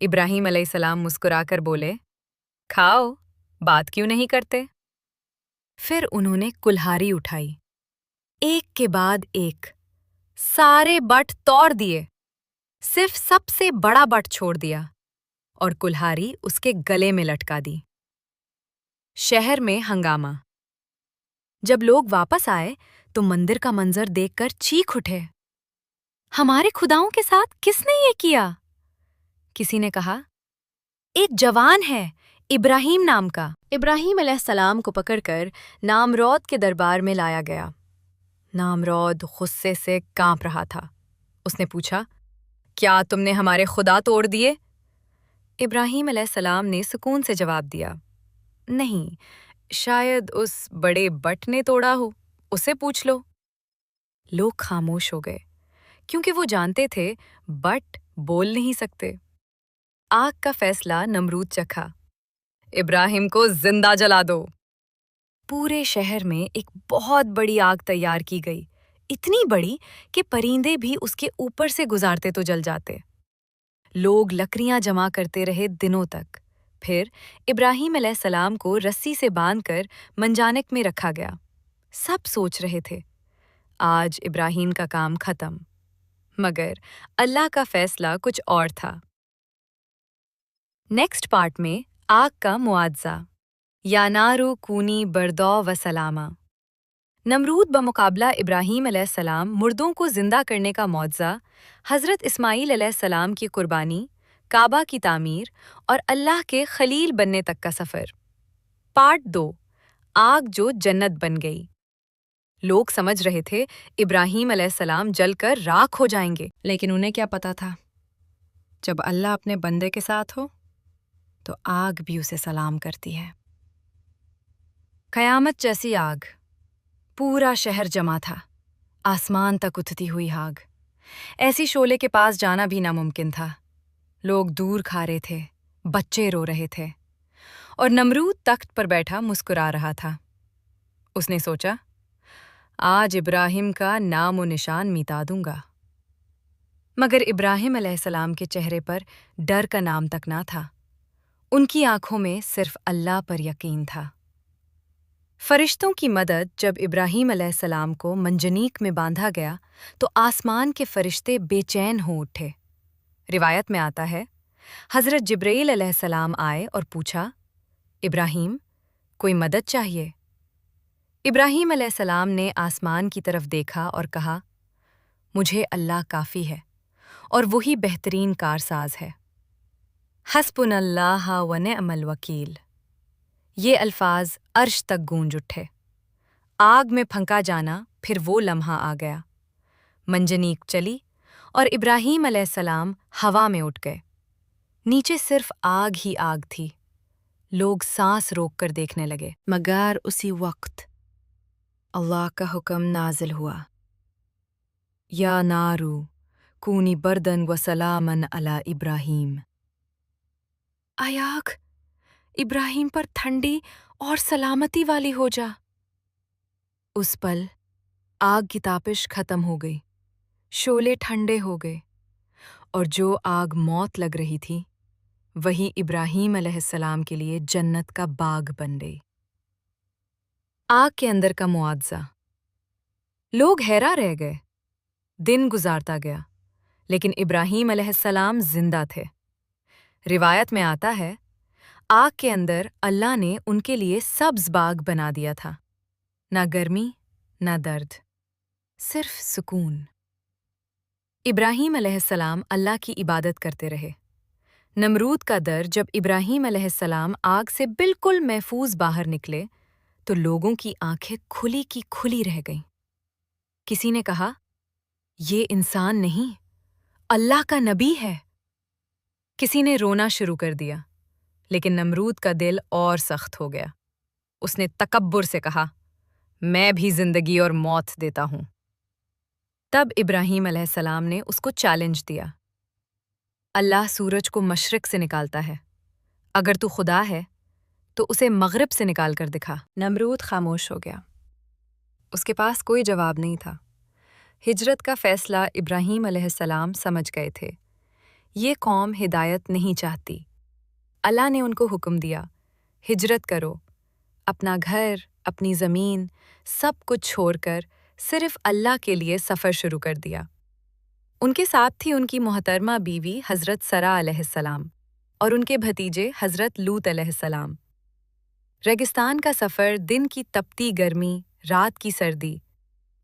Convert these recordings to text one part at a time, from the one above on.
ابراہیم علیہ السلام مسکرا کر بولے، کھاؤ، بات کیوں نہیں کرتے؟ پھر انہوں نے کلہاڑی اٹھائی، ایک کے بعد ایک سارے بٹ توڑ دیے، صرف سب سے بڑا بٹ چھوڑ دیا اور کلہاڑی اس کے گلے میں لٹکا دی۔ شہر میں ہنگامہ۔ جب لوگ واپس آئے تو مندر کا منظر دیکھ کر چیخ اٹھے، ہمارے خداؤں کے ساتھ کس نے یہ کیا؟ کسی نے کہا، ایک جوان ہے ابراہیم نام کا۔ ابراہیم علیہ السلام کو پکڑ کر نامرود کے دربار میں لایا گیا۔ نامرود غصے سے کانپ رہا تھا۔ اس نے پوچھا، کیا تم نے ہمارے خدا توڑ دیے؟ ابراہیم علیہ السلام نے سکون سے جواب دیا، نہیں، شاید اس بڑے بٹ نے توڑا ہو، اسے پوچھ لو۔ لوگ خاموش ہو گئے کیونکہ وہ جانتے تھے بٹ بول نہیں سکتے۔ آگ کا فیصلہ نمرود چکھا، ابراہیم کو زندہ جلا دو۔ پورے شہر میں ایک بہت بڑی آگ تیار کی گئی، اتنی بڑی کہ پرندے بھی اس کے اوپر سے گزارتے تو جل جاتے۔ لوگ لکڑیاں جمع کرتے رہے دنوں تک۔ پھر ابراہیم علیہ السلام کو رسی سے باندھ کر منجانک میں رکھا گیا۔ سب سوچ رہے تھے، آج ابراہیم کا کام ختم، مگر اللہ کا فیصلہ کچھ اور تھا۔ نیکسٹ پارٹ میں آگ کا معاوضہ، یا نارو کونی بردو و سلامہ۔ نمرود بمقابلہ ابراہیم علیہ السلام مردوں کو زندہ کرنے کا معجزہ، حضرت اسماعیل علیہ السلام کی قربانی، کعبہ کی تعمیر اور اللہ کے خلیل بننے تک کا سفر۔ پارٹ 2، آگ جو جنت بن گئی۔ لوگ سمجھ رہے تھے ابراہیم علیہ السلام جل کر راکھ ہو جائیں گے، لیکن انہیں کیا پتا تھا، جب اللہ اپنے بندے کے ساتھ ہو تو آگ بھی اسے سلام کرتی ہے۔ قیامت جیسی آگ، پورا شہر جمع تھا، آسمان تک اٹھتی ہوئی آگ۔ ایسی شعلے کے پاس جانا بھی ناممکن تھا۔ لوگ دور کھا رہے تھے، بچے رو رہے تھے، اور نمرود تخت پر بیٹھا مسکرا رہا تھا۔ اس نے سوچا، آج ابراہیم کا نام و نشان مٹا دوں گا۔ مگر ابراہیم علیہ السلام کے چہرے پر ڈر کا نام تک نہ تھا، ان کی آنکھوں میں صرف اللہ پر یقین تھا۔ فرشتوں کی مدد جب ابراہیم علیہ السلام کو منجنیق میں باندھا گیا تو آسمان کے فرشتے بے چین ہو اٹھے۔ روایت میں آتا ہے، حضرت جبرائیل علیہ السلام آئے اور پوچھا، ابراہیم، کوئی مدد چاہیے؟ ابراہیم علیہ السلام نے آسمان کی طرف دیکھا اور کہا، مجھے اللہ کافی ہے اور وہی بہترین کارساز ہے۔ حسبنا اللہ و نعم الوکیل۔ یہ الفاظ عرش تک گونج اٹھے۔ آگ میں پھنکا جانا پھر وہ لمحہ آ گیا۔ منجنیق چلی اور ابراہیم علیہ السلام ہوا میں اٹھ گئے۔ نیچے صرف آگ ہی آگ تھی۔ لوگ سانس روک کر دیکھنے لگے، مگر اسی وقت اللہ کا حکم نازل ہوا، یا نارو کونی بردن و سلامن علی ابراہیم۔ اے آگ، ابراہیم پر ٹھنڈی اور سلامتی والی ہو جا۔ اس پل آگ کی تاپش ختم ہو گئی، شعلے ٹھنڈے ہو گئے، اور جو آگ موت لگ رہی تھی وہی ابراہیم علیہ السلام کے لیے جنت کا باغ بن گئی۔ آگ کے اندر کا معاوضہ۔ لوگ حیران رہ گئے۔ دن گزارتا گیا، لیکن ابراہیم علیہ السلام زندہ تھے۔ روایت میں آتا ہے، آگ کے اندر اللہ نے ان کے لیے سبز باغ بنا دیا تھا، نہ گرمی نہ درد، صرف سکون۔ ابراہیم علیہ السلام اللہ کی عبادت کرتے رہے۔ نمرود کا در جب ابراہیم علیہ السلام آگ سے بالکل محفوظ باہر نکلے تو لوگوں کی آنکھیں کھلی کی کھلی رہ گئیں۔ کسی نے کہا، یہ انسان نہیں، اللہ کا نبی ہے۔ کسی نے رونا شروع کر دیا، لیکن نمرود کا دل اور سخت ہو گیا۔ اس نے تکبر سے کہا، میں بھی زندگی اور موت دیتا ہوں۔ تب ابراہیم علیہ السلام نے اس کو چیلنج دیا، اللہ سورج کو مشرق سے نکالتا ہے، اگر تو خدا ہے تو اسے مغرب سے نکال کر دکھا۔ نمرود خاموش ہو گیا، اس کے پاس کوئی جواب نہیں تھا۔ ہجرت کا فیصلہ ابراہیم علیہ السلام سمجھ گئے تھے، یہ قوم ہدایت نہیں چاہتی۔ اللہ نے ان کو حکم دیا، ہجرت کرو، اپنا گھر، اپنی زمین، سب کچھ چھوڑ کر صرف اللہ کے لیے سفر شروع کر دیا۔ ان کے ساتھ تھی ان کی محترمہ بیوی حضرت سرا علیہ السلام اور ان کے بھتیجے حضرت لوط علیہ السلام۔ ریگستان کا سفر، دن کی تپتی گرمی، رات کی سردی،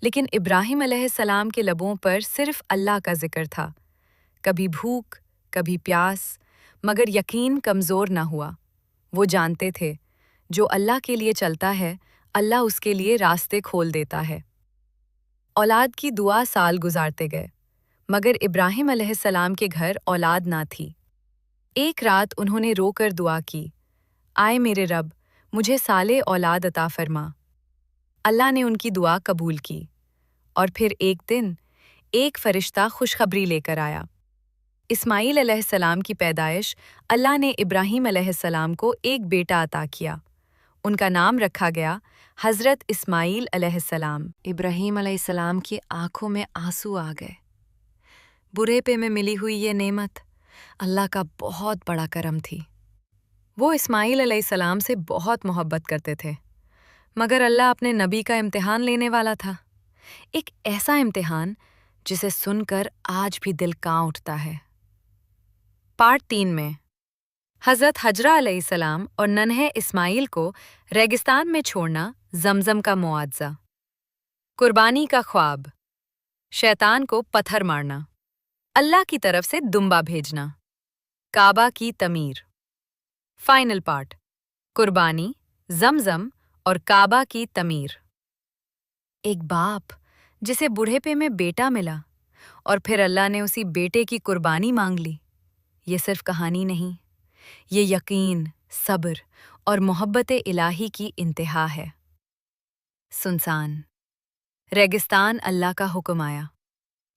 لیکن ابراہیم علیہ السلام کے لبوں پر صرف اللہ کا ذکر تھا۔ کبھی بھوک، کبھی پیاس، مگر یقین کمزور نہ ہوا۔ وہ جانتے تھے، جو اللہ کے لیے چلتا ہے، اللہ اس کے لیے راستے کھول دیتا ہے۔ اولاد کی دعا سال گزارتے گئے، مگر ابراہیم علیہ السلام کے گھر اولاد نہ تھی۔ ایک رات انہوں نے رو کر دعا کی، آئے میرے رب، مجھے صالح اولاد عطا فرما۔ اللہ نے ان کی دعا قبول کی، اور پھر ایک دن ایک فرشتہ خوشخبری لے کر آیا۔ اسماعیل علیہ السلام کی پیدائش، اللہ نے ابراہیم علیہ السلام کو ایک بیٹا عطا کیا۔ ان کا نام رکھا گیا حضرت اسماعیل علیہ السلام۔ ابراہیم علیہ السلام کی آنکھوں میں آنسو آ گئے۔ بڑھاپے میں ملی ہوئی یہ نعمت اللہ کا بہت بڑا کرم تھی۔ وہ اسماعیل علیہ السلام سے بہت محبت کرتے تھے، مگر اللہ اپنے نبی کا امتحان لینے والا تھا، ایک ایسا امتحان جسے سن کر آج بھی دل کانپ اٹھتا ہے۔ پارٹ 3 میں حضرت حجرہ علیہ السلام اور ننھے اسماعیل کو ریگستان میں چھوڑنا، زمزم کا معاوضہ، قربانی کا خواب، شیطان کو پتھر مارنا، اللہ کی طرف سے دمبا بھیجنا، کعبہ کی تعمیر۔ فائنل پارٹ، قربانی، زمزم اور کعبہ کی تعمیر۔ ایک باپ جسے بڑھاپے میں بیٹا ملا اور پھر اللہ نے اسی بیٹے کی قربانی مانگ لی، یہ صرف کہانی نہیں، یہ یقین، صبر اور محبت الہی کی انتہا ہے۔ سنسان ریگستان، اللہ کا حکم آیا۔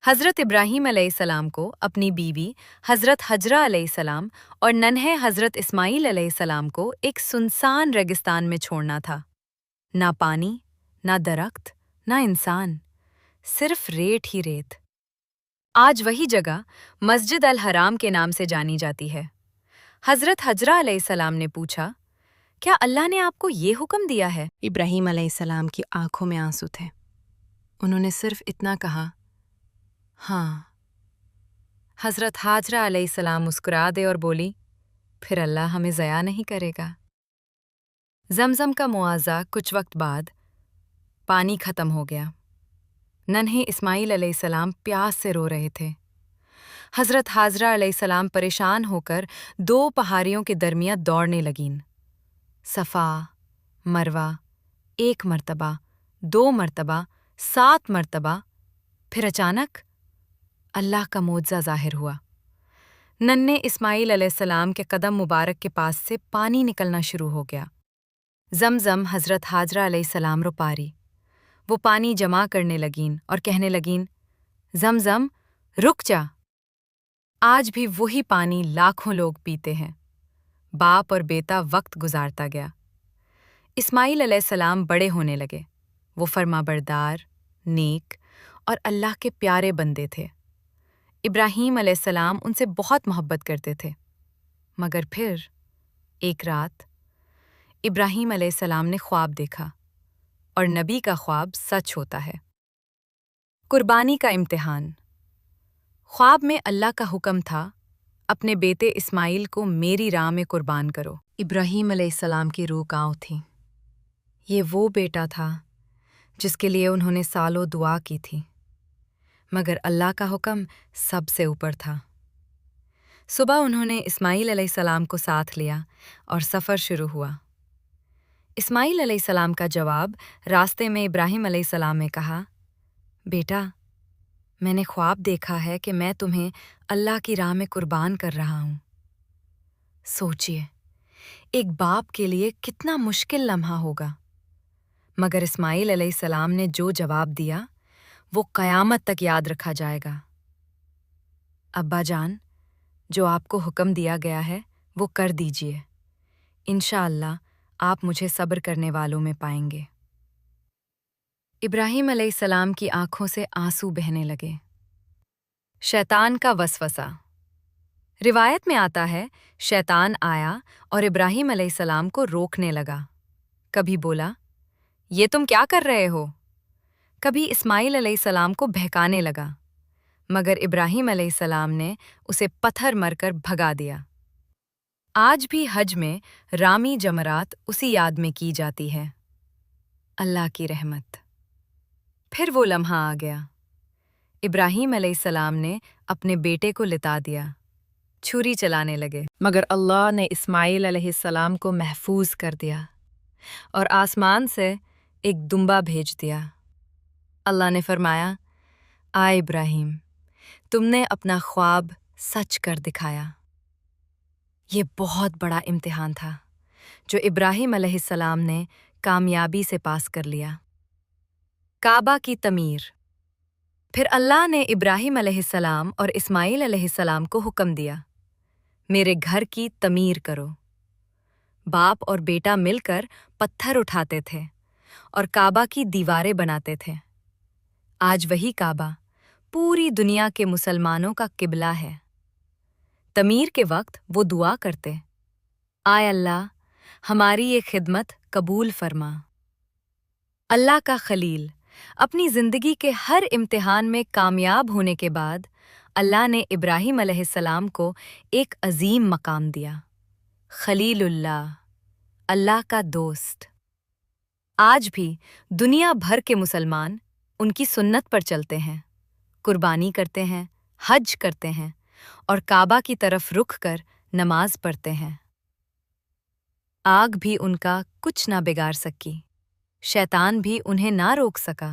حضرت ابراہیم علیہ السلام کو اپنی بیوی حضرت حجرہ علیہ السلام اور ننھے حضرت اسماعیل علیہ السلام کو ایک سنسان ریگستان میں چھوڑنا تھا۔ نہ پانی، نہ درخت، نہ انسان، صرف ریت ہی ریت۔ آج وہی جگہ مسجد الحرام کے نام سے جانی جاتی ہے۔ حضرت حجرہ علیہ السلام نے پوچھا، کیا اللہ نے آپ کو یہ حکم دیا ہے؟ ابراہیم علیہ السلام کی آنکھوں میں آنسو تھے۔ انہوں نے صرف اتنا کہا، ہاں۔ حضرت حاجرہ علیہ السلام مسکرا دے اور بولی، پھر اللہ ہمیں ضیاء نہیں کرے گا۔ زمزم کا معاوضہ، کچھ وقت بعد پانی ختم ہو گیا۔ ننھے اسماعیل علیہ السلام پیاس سے رو رہے تھے۔ حضرت حاجرہ علیہ السلام پریشان ہو کر 2 پہاڑیوں کے درمیان دوڑنے لگیں۔ صفا، مروہ، 1 مرتبہ، 2 مرتبہ، 7 مرتبہ، پھر اچانک اللہ کا معجزہ ظاہر ہوا۔ ننھے اسماعیل علیہ السلام کے قدم مبارک کے پاس سے پانی نکلنا شروع ہو گیا۔ زمزم حضرت حاجرہ علیہ السلام رو پاری۔ وہ پانی جمع کرنے لگیں اور کہنے لگیں، زمزم رک جا۔ آج بھی وہی پانی لاکھوں لوگ پیتے ہیں۔ باپ اور بیٹا وقت گزارتا گیا۔ اسماعیل علیہ السلام بڑے ہونے لگے۔ وہ فرما بردار، نیک اور اللہ کے پیارے بندے تھے۔ ابراہیم علیہ السلام ان سے بہت محبت کرتے تھے، مگر پھر ایک رات ابراہیم علیہ السلام نے خواب دیکھا، اور نبی کا خواب سچ ہوتا ہے۔ قربانی کا امتحان۔ خواب میں اللہ کا حکم تھا، اپنے بیٹے اسماعیل کو میری راہ میں قربان کرو۔ ابراہیم علیہ السلام کی روح کانپ تھی۔ یہ وہ بیٹا تھا جس کے لیے انہوں نے سالوں دعا کی تھی، مگر اللہ کا حکم سب سے اوپر تھا۔ صبح انہوں نے اسماعیل علیہ السلام کو ساتھ لیا اور سفر شروع ہوا۔ اسماعیل علیہ السلام کا جواب، راستے میں ابراہیم علیہ السلام نے کہا، بیٹا، میں نے خواب دیکھا ہے کہ میں تمہیں اللہ کی راہ میں قربان کر رہا ہوں۔ سوچئے، ایک باپ کے لیے کتنا مشکل لمحہ ہوگا، مگر اسماعیل علیہ السلام نے جو جواب دیا وہ قیامت تک یاد رکھا جائے گا۔ ابا جان، جو آپ کو حکم دیا گیا ہے وہ کر دیجئے، انشاءاللہ آپ مجھے صبر کرنے والوں میں پائیں گے۔ ابراہیم علیہ السلام کی آنکھوں سے آنسو بہنے لگے۔ شیطان کا وسوسہ۔ روایت میں آتا ہے شیطان آیا اور ابراہیم علیہ السلام کو روکنے لگا۔ کبھی بولا، یہ تم کیا کر رہے ہو؟ کبھی اسماعیل علیہ السلام کو بہکانے لگا، مگر ابراہیم علیہ السلام نے اسے پتھر مار کر بھگا دیا۔ آج بھی حج میں رامی جمرات اسی یاد میں کی جاتی ہے۔ اللہ کی رحمت۔ پھر وہ لمحہ آ گیا۔ ابراہیم علیہ السلام نے اپنے بیٹے کو لٹا دیا، چھری چلانے لگے، مگر اللہ نے اسماعیل علیہ السلام کو محفوظ کر دیا اور آسمان سے ایک دمبا بھیج دیا۔ اللہ نے فرمایا، آئے ابراہیم، تم نے اپنا خواب سچ کر دکھایا۔ یہ بہت بڑا امتحان تھا جو ابراہیم علیہ السلام نے کامیابی سے پاس کر لیا۔ کعبہ کی تعمیر۔ پھر اللہ نے ابراہیم علیہ السلام اور اسماعیل علیہ السلام کو حکم دیا، میرے گھر کی تعمیر کرو۔ باپ اور بیٹا مل کر پتھر اٹھاتے تھے اور کعبہ کی دیواریں بناتے تھے۔ آج وہی کعبہ پوری دنیا کے مسلمانوں کا قبلہ ہے۔ تعمیر کے وقت وہ دعا کرتے، آئے اللہ، ہماری یہ خدمت قبول فرما۔ اللہ کا خلیل۔ اپنی زندگی کے ہر امتحان میں کامیاب ہونے کے بعد اللہ نے ابراہیم علیہ السلام کو ایک عظیم مقام دیا، خلیل اللہ، اللہ کا دوست۔ آج بھی دنیا بھر کے مسلمان ان کی سنت پر چلتے ہیں، قربانی کرتے ہیں، حج کرتے ہیں اور کعبہ کی طرف رخ کر نماز پڑھتے ہیں۔ آگ بھی ان کا کچھ نہ بگاڑ سکی، شیطان بھی انہیں نہ روک سکا،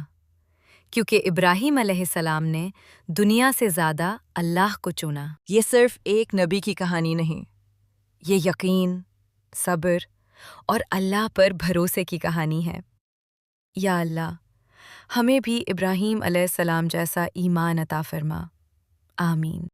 کیونکہ ابراہیم علیہ السلام نے دنیا سے زیادہ اللہ کو چنا۔ یہ صرف ایک نبی کی کہانی نہیں، یہ یقین، صبر اور اللہ پر بھروسے کی کہانی ہے۔ یا اللہ، ہمیں بھی ابراہیم علیہ السلام جیسا ایمان عطا فرما۔ آمین۔